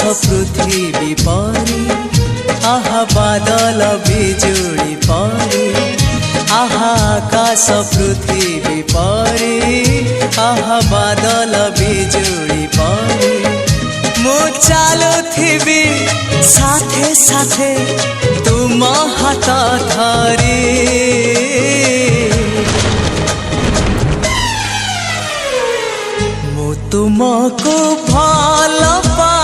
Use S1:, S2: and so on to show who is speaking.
S1: पृथ्वी परी आहा बादल बिजुली परी आहा आकाश पृथ्वी परी आहा बादल बिजुली परी मु चालुथिबी साथे साथे तुम हाथ धरी मु तुमको भल पा